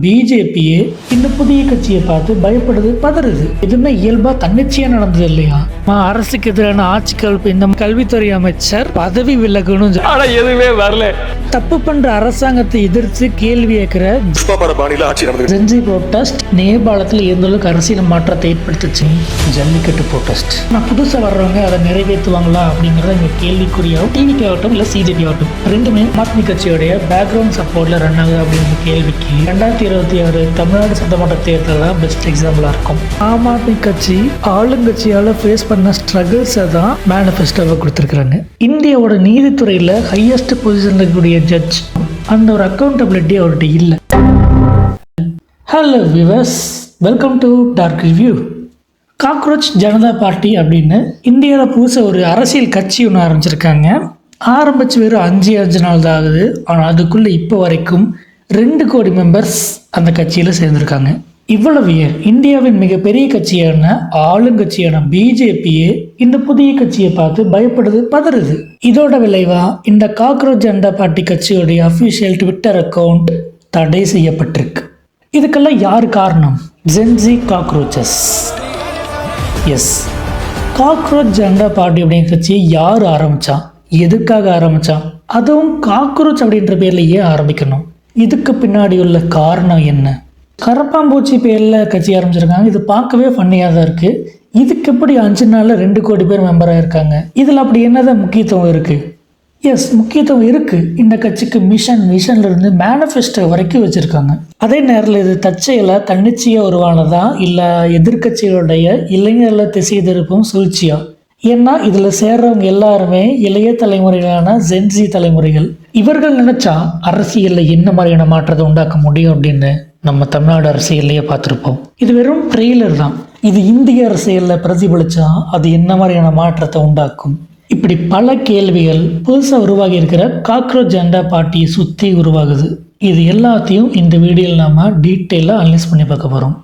பிஜேபியே இந்த புதிய கட்சியை பார்த்து பயப்படுது, பதறுது. எதுவுமே இயல்பா தன்னிச்சையா நடந்தது இல்லையா? அரசுக்கு எதிரான ஆட்சி கல்வி இந்த கல்வித்துறை அமைச்சர் பதவி விலகணும், எதுவுமே வரல. தப்பு பண்ற அரசாங்கத்தை எதிர்த்து கேள்வி கேட்கிற ஜென்சி புரோட்டஸ்ட் நேபாளத்தில் எந்த அளவுக்கு அரசியல் மாற்றத்தை ஏற்படுத்துச்சு. ஜல்லிக்கட்டு புரோட்டஸ்ட் புதுசா வர்றவங்க அதை நிறைவேற்றுவாங்களா அப்படிங்கறத இங்க கேள்விக்குறியாகும். டிவிக்கு ஆகட்டும் இல்ல சிஜேபி ஆகட்டும், ரெண்டுமே ஆத்மி கட்சியோடைய பேக்ரவுண்ட் சப்போர்ட்ல ரன் ஆகுது அப்படிங்கிற கேள்விக்கு 2026 தமிழ்நாடு சட்டமன்ற தேர்தல் தான் பெஸ்ட் எக்ஸாம்பிளா இருக்கும். ஆம் ஆத்மி கட்சி ஆளுங்கட்சியால ஃபேஸ் பண்ண ஸ்ட்ரகிள்ஸை தான் மேனிஃபெஸ்டோவை கொடுத்துருக்காங்க. இந்தியாவோட நீதித்துறையில ஹையஸ்ட் பொசிஷன்ல இருக்கக்கூடிய ஜட்ஜ் அந்த ஒரு அக்கௌண்டபிலிட்டி அவர்கிட்ட இல்லை. Hello viewers, welcome to Dark Review. Cockroach Janata Party அப்படின்னு இந்தியாவில் புதுசாக ஒரு அரசியல் கட்சி ஒன்று ஆரம்பிச்சிருக்காங்க. ஆரம்பிச்சு வெறும் 5 நாள் தான் ஆகுது. ஆனால் அதுக்குள்ளே இப்போ வரைக்கும் 2 கோடி மெம்பர்ஸ் அந்த கட்சியில் சேர்ந்துருக்காங்க. இவ்வளவு இந்தியாவின் மிகப்பெரிய கட்சியான ஆளுங்கட்சியான பிஜேபியே இந்த புதிய கட்சியை பார்த்து பயப்படுது, பதறுது. இதோட விளைவா இந்த காக்ரோச் ஜனதா பார்ட்டி கட்சியோடைய அஃபிஷியல் ட்விட்டர் அக்கௌண்ட் தடை செய்யப்பட்டிருக்கு. இதுக்கெல்லாம் யார் காரணம்? Gen Z cockroaches. Yes, cockroach Janata party அப்படிங்கிற கட்சியை யார் ஆரம்பித்தான், எதுக்காக ஆரம்பித்தான், அதுவும் காக்ரோச் அப்படின்ற பேரில் ஏன் ஆரம்பிக்கணும், இதுக்கு பின்னாடி உள்ள காரணம் என்ன? கரப்பாம்பூச்சி பேரில் கட்சி ஆரம்பிச்சிருக்காங்க. இது பார்க்கவே ஃபன்னியாக தான் இருக்குது. இதுக்கு எப்படி 5 நாளில் 2 கோடி பேர் மெம்பராக இருக்காங்க? இதில் அப்படி என்னதான் முக்கியத்துவம் இருக்குது? எஸ், முக்கியத்துவம் இருக்குது. இந்த கட்சிக்கு மிஷன்லேருந்து மேனிஃபெஸ்டோ வரைக்கும் வச்சுருக்காங்க. அதே நேரத்தில் இது தற்செயலாக தன்னிச்சையாக உருவானதா இல்லை எதிர்கட்சிகளுடைய இளைஞர்களை திசை திருப்பும் சூழ்ச்சியா? ஏன்னா இதில் சேர்றவங்க எல்லாருமே இளைய தலைமுறைகளான ஜென்சி தலைமுறைகள். இவர்கள் நினைச்சா அரசியலில் என்ன மாதிரியான மாற்றத்தை உண்டாக்க முடியும் அப்படின்னு நம்ம தமிழ்நாடு அரசியல்லையே பார்த்துருப்போம். இது வெறும் ட்ரெய்லர் தான். இது இந்திய அரசியலில் பிரதிபலிச்சா அது என்ன மாதிரியான மாற்றத்தை உண்டாக்கும்? இப்படி பல கேள்விகள் புதுசாக உருவாகி இருக்கிற காக்ரோச் ஜனதா பார்ட்டியை சுற்றி உருவாகுது. இது எல்லாத்தையும் இந்த வீடியோவில் நாம் டீட்டெயிலாக அனலைஸ் பண்ணி பார்க்க போகிறோம்.